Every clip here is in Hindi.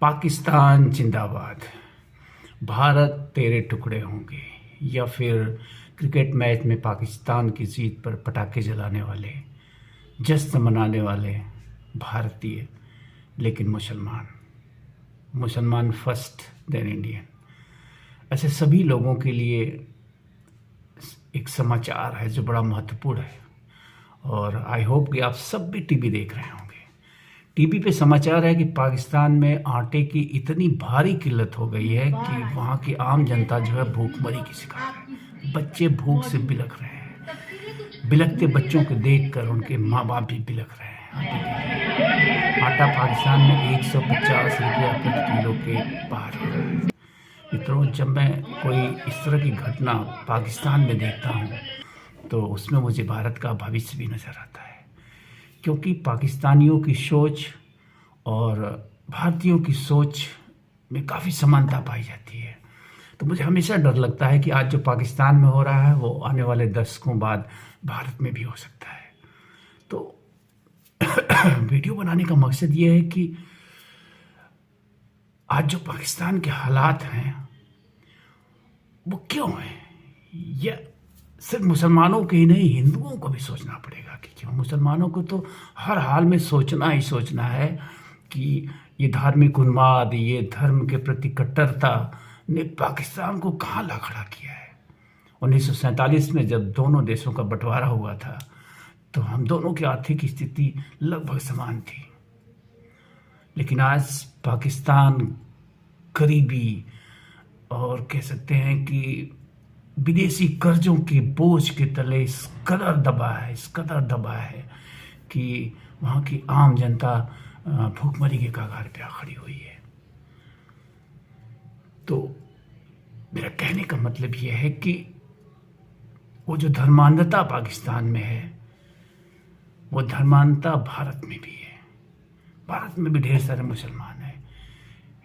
पाकिस्तान जिंदाबाद, भारत तेरे टुकड़े होंगे, या फिर क्रिकेट मैच में पाकिस्तान की जीत पर पटाखे जलाने वाले, जश्न मनाने वाले भारतीय लेकिन मुसलमान, मुसलमान फर्स्ट देन इंडियन, ऐसे सभी लोगों के लिए एक समाचार है जो बड़ा महत्वपूर्ण है। और आई होप कि आप सब भी टीवी देख रहे होंगे। टीवी पे समाचार है कि पाकिस्तान में आटे की इतनी भारी किल्लत हो गई है कि वहाँ की आम जनता जो है भूखमरी की शिकार है। बच्चे भूख से बिलख रहे हैं। बिलखते बच्चों को देखकर उनके माँ बाप भी बिलख रहे हैं। आटा पाकिस्तान में 150 रुपया प्रति किलो के पार हो रहा है। मित्रों, जब मैं कोई इस तरह की घटना पाकिस्तान में देखता हूँ तो उसमें मुझे भारत का भविष्य भी नज़र आता है, क्योंकि पाकिस्तानियों की सोच और भारतीयों की सोच में काफ़ी समानता पाई जाती है। तो मुझे हमेशा डर लगता है कि आज जो पाकिस्तान में हो रहा है वो आने वाले दशकों बाद भारत में भी हो सकता है। तो वीडियो बनाने का मकसद ये है कि आज जो पाकिस्तान के हालात हैं वो क्यों हैं, यह सिर्फ मुसलमानों के ही नहीं, हिंदुओं को भी सोचना पड़ेगा कि क्यों। मुसलमानों को तो हर हाल में सोचना ही सोचना है कि ये धार्मिक उन्माद, ये धर्म के प्रति कट्टरता ने पाकिस्तान को कहाँ ला खड़ा किया है। 1947 में जब दोनों देशों का बंटवारा हुआ था तो हम दोनों की आर्थिक स्थिति लगभग समान थी, लेकिन आज पाकिस्तान गरीबी और कह सकते हैं कि विदेशी कर्जों के बोझ के तले इस कदर दबा है कि वहाँ की आम जनता भूखमरी के कगार पे खड़ी हुई है। तो मेरा कहने का मतलब यह है कि वो जो धर्मांधता पाकिस्तान में है वो धर्मांधता भारत में भी है। भारत में भी ढेर सारे मुसलमान हैं।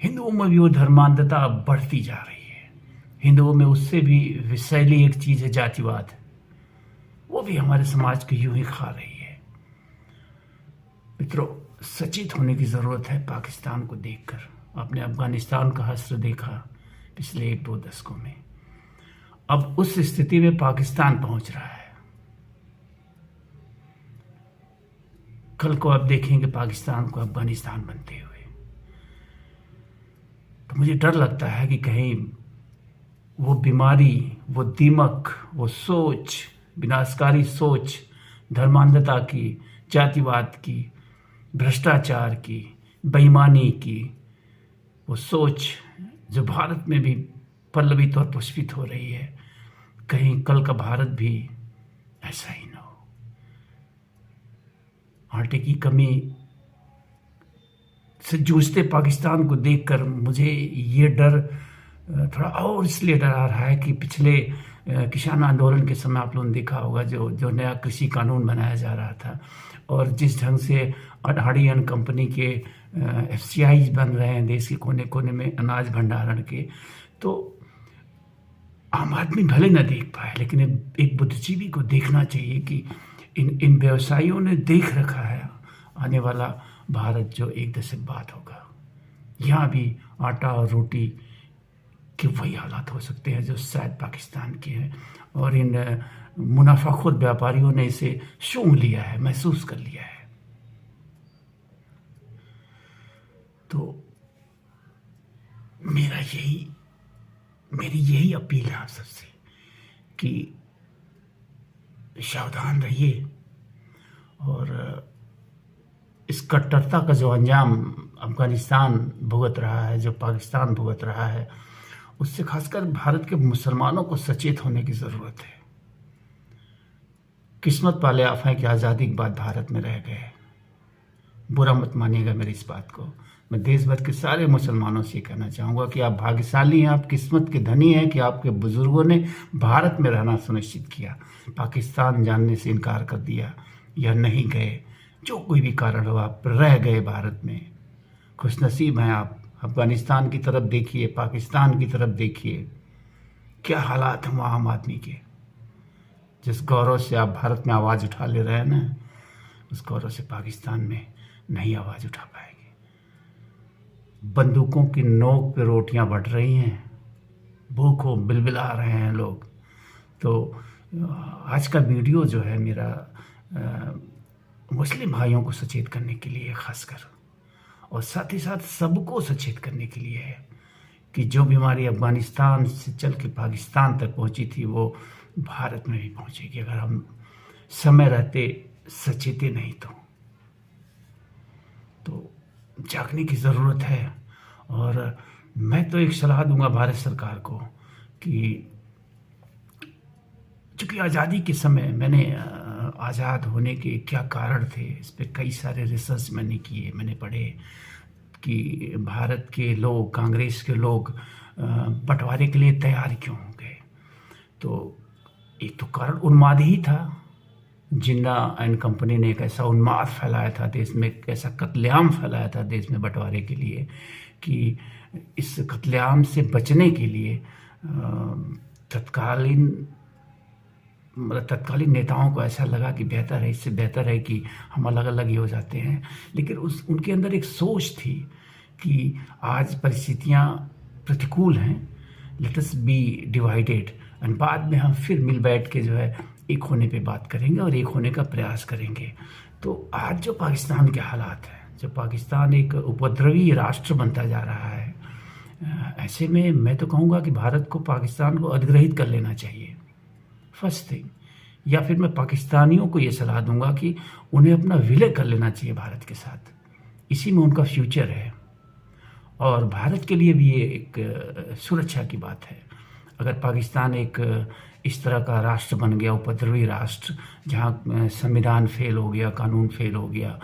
हिंदुओं में भी वो धर्मांधता बढ़ती जा रही है। हिंदुओं में उससे भी विषैली एक चीज़ है जातिवाद, वो भी हमारे समाज को यूं ही खा रही है। मित्रों, सचेत होने की ज़रूरत है। पाकिस्तान को देखकर आपने अफगानिस्तान का हश्र देखा पिछले 1-2 दशकों में, अब उस स्थिति में पाकिस्तान पहुंच रहा है। कल को आप देखेंगे पाकिस्तान को अफगानिस्तान बनते हुए। तो मुझे डर लगता है कि कहीं वो बीमारी, वो दीमक, वो सोच, विनाशकारी सोच, धर्मांधता की, जातिवाद की, भ्रष्टाचार की, बेईमानी की, वो सोच जो भारत में भी पल्लवित और पुष्पित हो रही है, कहीं कल का भारत भी ऐसा ही ना हो। आटे की कमी से जूझते पाकिस्तान को देखकर मुझे ये डर थोड़ा और इसलिए डरा रहा है कि पिछले किसान आंदोलन के समय आप लोगों ने देखा होगा जो नया कृषि कानून बनाया जा रहा था, और जिस ढंग से अडानी एंड कंपनी के FCIs बन रहे हैं देश के कोने कोने में अनाज भंडारण के, तो आम आदमी भले न देख पाए, लेकिन एक बुद्धिजीवी को देखना चाहिए कि इन व्यवसायियों ने देख रखा है आने वाला भारत जो एक दशक बाद होगा। यहाँ भी आटा और रोटी कि वही हालात हो सकते हैं जो शायद पाकिस्तान के हैं, और इन मुनाफाखोर व्यापारियों ने इसे सूंघ लिया है, महसूस कर लिया है। तो मेरी यही अपील है आप सबसे कि सावधान रहिए, और इस कट्टरता का जो अंजाम अफगानिस्तान भुगत रहा है, जो पाकिस्तान भुगत रहा है, उससे खासकर भारत के मुसलमानों को सचेत होने की ज़रूरत है। किस्मत वाले आप हैं कि आज़ादी के बाद भारत में रह गए। बुरा मत मानिएगा मेरी इस बात को। मैं देश भर के सारे मुसलमानों से कहना चाहूँगा कि आप भाग्यशाली हैं, आप किस्मत के धनी हैं कि आपके बुज़ुर्गों ने भारत में रहना सुनिश्चित किया, पाकिस्तान जानने से इनकार कर दिया या नहीं गए। जो कोई भी कारण हो, आप रह गए भारत में। खुशनसीब हैं आप। अफगानिस्तान की तरफ देखिए, पाकिस्तान की तरफ देखिए, क्या हालात हैं वहाँ आम आदमी के। जिस गौरव से आप भारत में आवाज़ उठा ले रहे हैं ना, उस गौरव से पाकिस्तान में नहीं आवाज़ उठा पाएंगे। बंदूकों की नोक पे रोटियां बट रही हैं, भूखों बिलबिला रहे हैं लोग। तो आज का वीडियो जो है मेरा मुस्लिम भाइयों को सचेत करने के लिए खासकर, और साथ ही साथ सबको सचेत करने के लिए है कि जो बीमारी अफगानिस्तान से चल के पाकिस्तान तक पहुंची थी वो भारत में भी पहुंचेगी अगर हम समय रहते सचेते नहीं तो जागने की ज़रूरत है। और मैं तो एक सलाह दूंगा भारत सरकार को कि चूँकि आज़ादी के समय मैंने आज़ाद होने के क्या कारण थे इस पर कई सारे रिसर्च मैंने किए, मैंने पढ़े कि भारत के लोग, कांग्रेस के लोग बंटवारे के लिए तैयार क्यों हो गए। तो एक तो कारण उन्माद ही था। जिन्ना एंड कंपनी ने एक ऐसा उन्माद फैलाया था देश में, एक ऐसा कत्लेआम फैलाया था देश में बंटवारे के लिए कि इस कत्लेआम से बचने के लिए तत्कालीन नेताओं को ऐसा लगा कि बेहतर है, इससे बेहतर है कि हम अलग अलग ही हो जाते हैं। लेकिन उनके अंदर एक सोच थी कि आज परिस्थितियाँ प्रतिकूल हैं, let us B divided, and बाद में हम फिर मिल बैठ के जो है एक होने पे बात करेंगे और एक होने का प्रयास करेंगे। तो आज जो पाकिस्तान के हालात हैं, जब पाकिस्तान एक उपद्रवी राष्ट्र बनता जा रहा है, ऐसे में मैं तो कहूँगा कि भारत को पाकिस्तान को अधिग्रहित कर लेना चाहिए फर्स्ट थिंग, या फिर मैं पाकिस्तानियों को ये सलाह दूंगा कि उन्हें अपना विलय कर लेना चाहिए भारत के साथ। इसी में उनका फ्यूचर है और भारत के लिए भी ये एक सुरक्षा की बात है। अगर पाकिस्तान एक इस तरह का राष्ट्र बन गया, उपद्रवी राष्ट्र, जहाँ संविधान फेल हो गया, कानून फेल हो गया,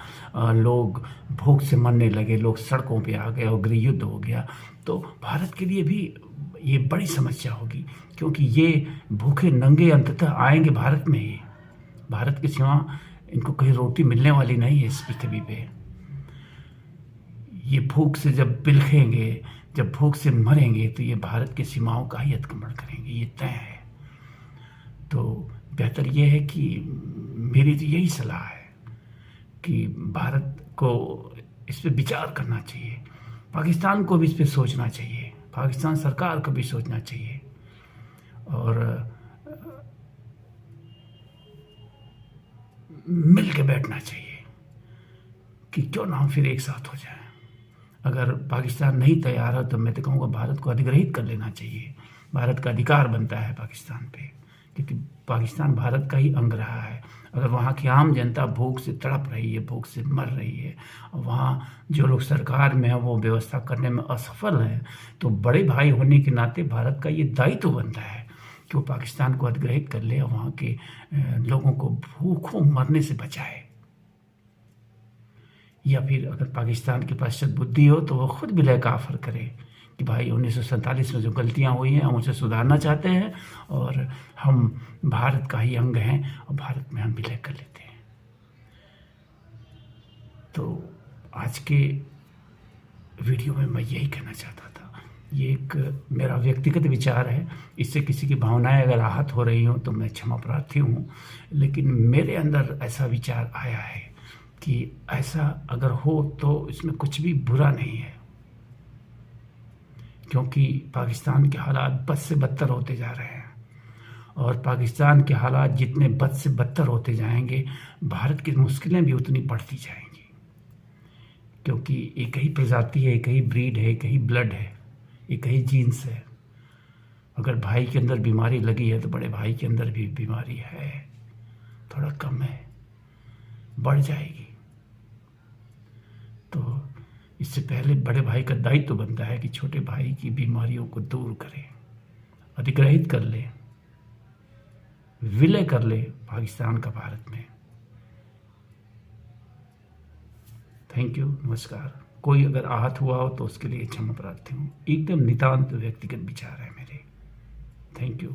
लोग भूख से मरने लगे, लोग सड़कों पे आ गए और गृह युद्ध हो गया, तो भारत के लिए भी ये बड़ी समस्या होगी, क्योंकि ये भूखे नंगे अंततः आएंगे भारत में ही। भारत के सिवा इनको कहीं रोटी मिलने वाली नहीं है इस पृथ्वी पे। ये भूख से जब बिलखेंगे, जब भूख से मरेंगे, तो ये भारत की सीमाओं का ही अतिक्रमण करेंगे, ये तय है। तो बेहतर ये है कि मेरी तो यही सलाह है कि भारत को इस पर विचार करना चाहिए, पाकिस्तान को भी इस पर सोचना चाहिए, पाकिस्तान सरकार को भी सोचना चाहिए और मिल के बैठना चाहिए कि क्यों ना हम फिर एक साथ हो जाएं। अगर पाकिस्तान नहीं तैयार है तो मैं तो कहूँगा भारत को अधिग्रहित कर लेना चाहिए। भारत का अधिकार बनता है पाकिस्तान पे, क्योंकि पाकिस्तान भारत का ही अंग रहा है। अगर वहाँ की आम जनता भूख से तड़प रही है, भूख से मर रही है, और वहाँ जो लोग सरकार में हैं वो व्यवस्था करने में असफल हैं, तो बड़े भाई होने के नाते भारत का ये दायित्व बनता है कि वो पाकिस्तान को अधिग्रहित कर ले और वहाँ के लोगों को भूखों मरने से बचाए। या फिर अगर पाकिस्तान के पास सद्बुद्धि हो तो वो खुद विलय का ऑफर करे कि भाई 1947 में जो गलतियां हुई हैं हम उसे सुधारना चाहते हैं और हम भारत का ही अंग हैं और भारत में हम विलय कर लेते हैं। तो आज के वीडियो में मैं यही कहना चाहता था। ये एक मेरा व्यक्तिगत विचार है, इससे किसी की भावनाएं अगर आहत हो रही हों तो मैं क्षमा प्रार्थी हूँ, लेकिन मेरे अंदर ऐसा विचार आया है कि ऐसा अगर हो तो इसमें कुछ भी बुरा नहीं है, क्योंकि पाकिस्तान के हालात बद से बदतर होते जा रहे हैं और पाकिस्तान के हालात जितने बद से बदतर होते जाएंगे, भारत की मुश्किलें भी उतनी बढ़ती जाएंगी, क्योंकि एक ही प्रजाति है, एक ही ब्रीड है, एक ही ब्लड है, एक ही जीन्स है। अगर भाई के अंदर बीमारी लगी है तो बड़े भाई के अंदर भी बीमारी है, थोड़ा कम है, बढ़ जाएगी। तो इससे पहले बड़े भाई का दायित्व तो बनता है कि छोटे भाई की बीमारियों को दूर करे, अधिग्रहित कर ले, विलय कर ले पाकिस्तान का भारत में। थैंक यू, नमस्कार। कोई अगर आहत हुआ हो तो उसके लिए क्षमा प्रार्थी हूँ। एकदम नितांत व्यक्तिगत विचार है मेरे। Thank you.